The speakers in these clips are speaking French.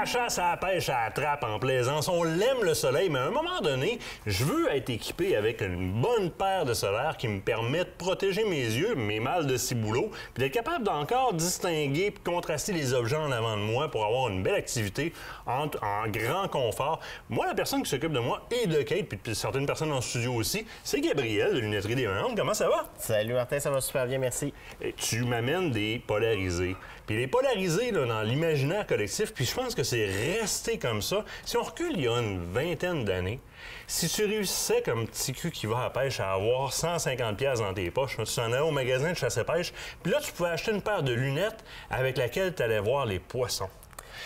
chasse, à la pêche, à la trappe, en plaisance, on l'aime le soleil, mais à un moment donné, je veux être équipé avec une bonne paire de solaires qui me permet de protéger mes yeux, mes mâles de ciboulot, puis d'être capable d'encore distinguer et contraster les objets en avant de moi pour avoir une belle activité en grand confort. Moi, la personne qui s'occupe de moi et de Kate, puis certaines personnes en studio aussi, c'est Gabriel de Lunetterie des Méandres. Comment ça va? Salut Martin, ça va super bien, merci. Et tu m'amènes des polarisés. Puis les polarisés, là, dans l'imaginaire collectif, puis je pense que c'est resté comme ça. Si on recule il y a une vingtaine d'années, si tu réussissais comme petit cul qui va à la pêche à avoir 150$ dans tes poches, tu t'en allais au magasin de chasse et pêche, puis là, tu pouvais acheter une paire de lunettes avec laquelle tu allais voir les poissons.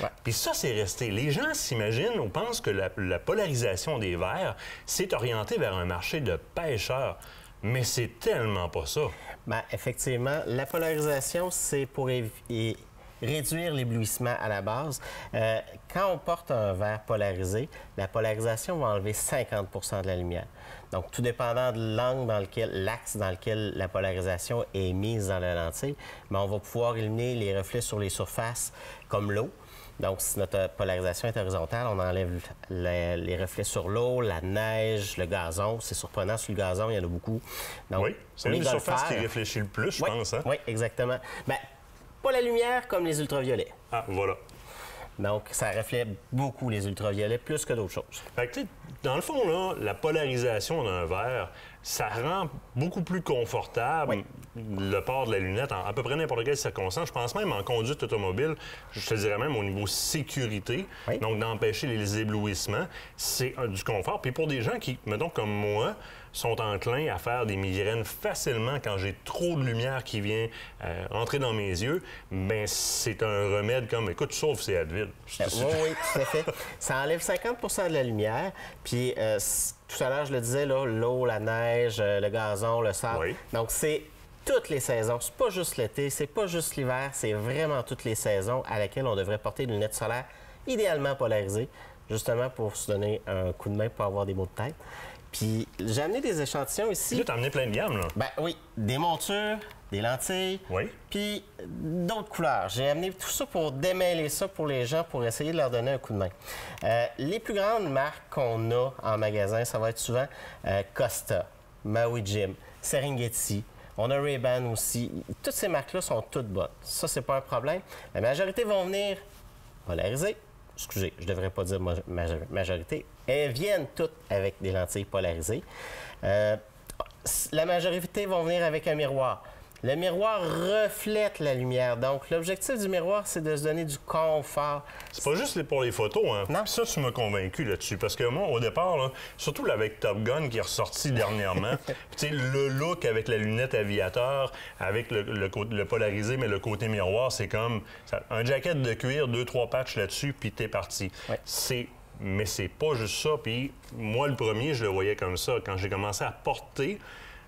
Ouais. Puis ça, c'est resté. Les gens s'imaginent ou pensent que la polarisation des verres s'est orientée vers un marché de pêcheurs. Mais c'est tellement pas ça. Bien, effectivement, la polarisation, c'est pour réduire l'éblouissement à la base. Quand on porte un verre polarisé, la polarisation va enlever 50% de la lumière. Donc, tout dépendant de l'angle l'axe dans lequel la polarisation est mise dans la lentille, bien, on va pouvoir éliminer les reflets sur les surfaces comme l'eau. Donc, si notre polarisation est horizontale, on enlève les reflets sur l'eau, la neige, le gazon. C'est surprenant, sur le gazon, il y en a beaucoup. Donc, oui, c'est une des surfaces qui réfléchit le plus, je pense. Hein? Oui, exactement. Bien, pas la lumière comme les ultraviolets. Ah, voilà. Donc, ça reflète beaucoup les ultraviolets, plus que d'autres choses. Fait que, dans le fond, là, la polarisation d'un verre, ça rend beaucoup plus confortable le port de la lunette en à peu près n'importe quelle circonstance. Je pense même en conduite automobile, je te dirais même au niveau sécurité, donc d'empêcher les éblouissements, c'est du confort. Puis pour des gens qui, mettons comme moi, sont enclins à faire des migraines facilement quand j'ai trop de lumière qui vient entrer dans mes yeux, bien, c'est un remède comme, écoute, sauf c'est Advil. Oui, tout à fait. Ça enlève 50% de la lumière, puis tout à l'heure, je le disais, l'eau, la neige, le gazon, le sable. Oui. Donc, c'est toutes les saisons. C'est pas juste l'été, c'est pas juste l'hiver, c'est vraiment toutes les saisons à laquelle on devrait porter des lunettes solaires idéalement polarisées, justement pour se donner un coup de main pour avoir des maux de tête. Puis, j'ai amené des échantillons ici. Là, t'as amené plein de gammes, là. Ben oui, des montures, des lentilles, puis d'autres couleurs. J'ai amené tout ça pour démêler ça pour les gens, pour essayer de leur donner un coup de main. Les plus grandes marques qu'on a en magasin, ça va être souvent Costa, Maui Jim, Serengeti. On a Ray-Ban aussi. Toutes ces marques-là sont toutes bonnes. Ça, c'est pas un problème. La majorité vont venir polarisées. Excusez, je ne devrais pas dire majorité. Elles viennent toutes avec des lentilles polarisées. La majorité vont venir avec un miroir. Le miroir reflète la lumière. Donc, l'objectif du miroir, c'est de se donner du confort. C'est pas juste pour les photos, hein? Non. Ça, tu m'as convaincu là-dessus. Parce que moi, au départ, là, surtout là, avec Top Gun qui est ressorti dernièrement, tu sais, le look avec la lunette aviateur, avec le polarisé, mais le côté miroir, c'est comme un jacket de cuir, 2-3 patchs là-dessus, puis t'es parti. Mais c'est pas juste ça. Puis moi, le premier, je le voyais comme ça. Quand j'ai commencé à porter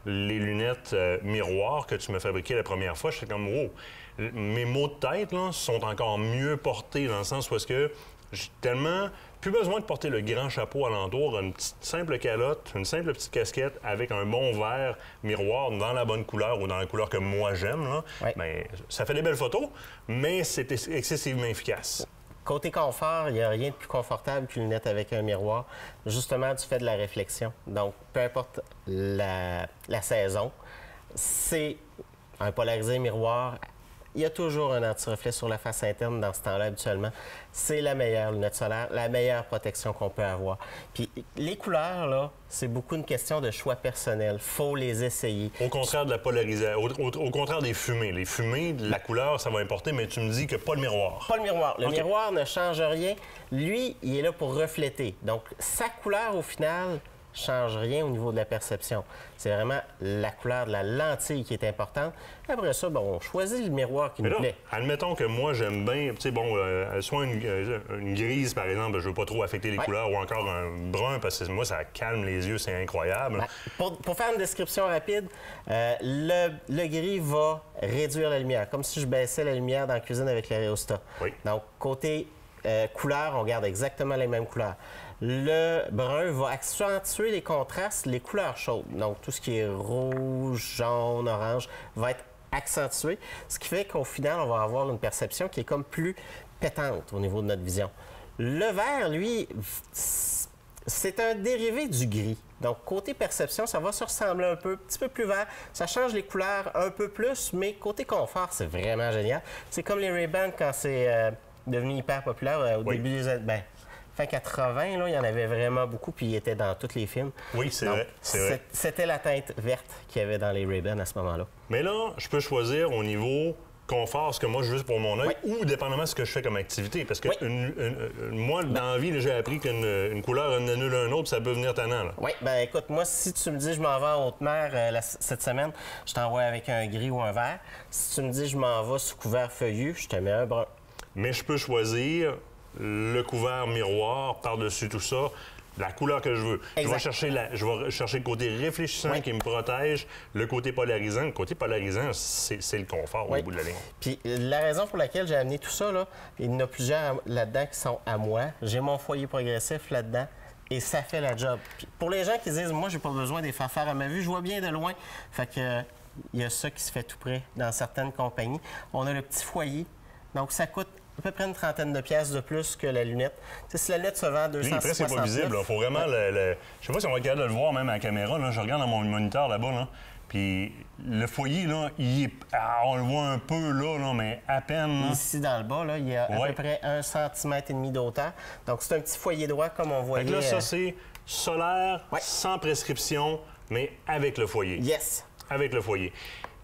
les lunettes miroirs que tu m'as fabriquées la première fois, j'étais comme, wow, mes maux de tête là, sont encore mieux portés dans le sens où est-ce que j'ai tellement plus besoin de porter le grand chapeau alentour, une petite simple calotte, une simple petite casquette avec un bon verre miroir dans la bonne couleur ou dans la couleur que moi j'aime. Bien, ça fait des belles photos, mais c'est excessivement efficace. Côté confort, il n'y a rien de plus confortable qu'une lunette avec un miroir, justement du fait de la réflexion. Donc, peu importe la saison, c'est un polarisé miroir. Il y a toujours un anti-reflet sur la face interne dans ce temps-là habituellement. C'est la meilleure lunette solaire, la meilleure protection qu'on peut avoir. Puis les couleurs, là, c'est beaucoup une question de choix personnel. Faut les essayer. Au contraire de la polarisation, au contraire des fumées. Les fumées, la couleur, ça va importer, mais tu me dis que pas le miroir. Pas le miroir. Le miroir ne change rien. Lui, il est là pour refléter. Donc, sa couleur, au final, change rien au niveau de la perception. C'est vraiment la couleur de la lentille qui est importante. Après ça, bon, on choisit le miroir qui nous plaît. Admettons que moi, j'aime bien, tu sais, bon, soit une grise, par exemple, je veux pas trop affecter les couleurs, ou encore un brun, parce que moi, ça calme les yeux, c'est incroyable. Pour faire une description rapide, le gris va réduire la lumière, comme si je baissais la lumière dans la cuisine avec l'aérostat. Donc, côté couleurs, on garde exactement les mêmes couleurs. Le brun va accentuer les contrastes, les couleurs chaudes. Donc, tout ce qui est rouge, jaune, orange va être accentué, ce qui fait qu'au final, on va avoir une perception qui est comme plus pétante au niveau de notre vision. Le vert, lui, c'est un dérivé du gris. Donc, côté perception, ça va se ressembler un petit peu plus vert. Ça change les couleurs un peu plus, mais côté confort, c'est vraiment génial. C'est comme les Ray-Ban quand c'est devenu hyper populaire au début des années... Fin 80, là, il y en avait vraiment beaucoup, puis il était dans tous les films. Oui, c'est vrai. C'était la teinte verte qu'il y avait dans les Ray-Ban à ce moment-là. Mais là, je peux choisir au niveau confort ce que moi je veux pour mon œil ou dépendamment de ce que je fais comme activité. Parce que moi, dans la vie, j'ai appris qu'une couleur en annule un autre, ça peut venir tannant. Oui, bien écoute, moi, si tu me dis je m'en vais en haute mer cette semaine, je t'envoie avec un gris ou un vert. Si tu me dis je m'en vais sous couvert feuillu, je te mets un brun. Mais je peux choisir le couvert miroir par-dessus tout ça, la couleur que je veux. Je vais chercher le côté réfléchissant qui me protège, le côté polarisant. Le côté polarisant, c'est le confort au bout de la ligne. Puis la raison pour laquelle j'ai amené tout ça, là, il y en a plusieurs là-dedans qui sont à moi. J'ai mon foyer progressif là-dedans. Et ça fait la job. Puis pour les gens qui disent, moi, j'ai pas besoin des fanfares à ma vue, je vois bien de loin. Fait que il y a ça qui se fait tout près dans certaines compagnies. On a le petit foyer. Donc, ça coûte à peu près une trentaine de pièces de plus que la lunette. T'sais, si la lunette se vend à 269... c'est pas visible. Il faut vraiment... Je sais pas si on va être capable de le voir même à la caméra. Là. Je regarde dans mon moniteur là-bas. Là. Puis le foyer, là, on le voit un peu là, mais à peine. Là. Ici, dans le bas, là, il y a à peu près 1,5 cm de hauteur. Donc, c'est un petit foyer droit comme on voyait. Fait que là, ça, c'est solaire, sans prescription, mais avec le foyer. Yes. Avec le foyer.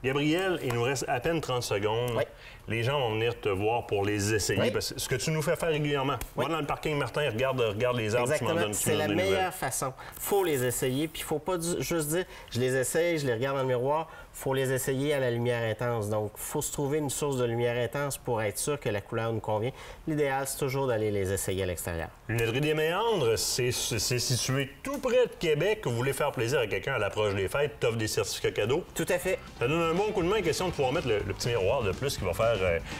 Gabriel, il nous reste à peine 30 secondes. Oui. Les gens vont venir te voir pour les essayer. Oui. Parce que ce que tu nous fais faire régulièrement. Va dans le parking, Martin, regarde les arbres. Exactement. C'est la meilleure façon. Il faut les essayer. Puis il ne faut pas juste dire, je les essaye, je les regarde dans le miroir. Il faut les essayer à la lumière intense. Donc, il faut se trouver une source de lumière intense pour être sûr que la couleur nous convient. L'idéal, c'est toujours d'aller les essayer à l'extérieur. Lunetterie des Méandres, c'est situé tout près de Québec. Vous voulez faire plaisir à quelqu'un à l'approche des fêtes, t'offres des certificats cadeaux. Tout à fait. Ça donne un bon coup de main, question de pouvoir mettre le petit miroir de plus qui va faire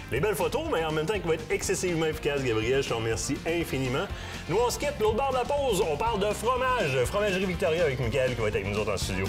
les belles photos, mais en même temps qui va être excessivement efficace, Gabriel. Je te remercie infiniment. Nous, on se quitte. L'autre bord de la pause, on parle de fromage. Fromagerie Victoria avec Michael qui va être avec nous autres en studio.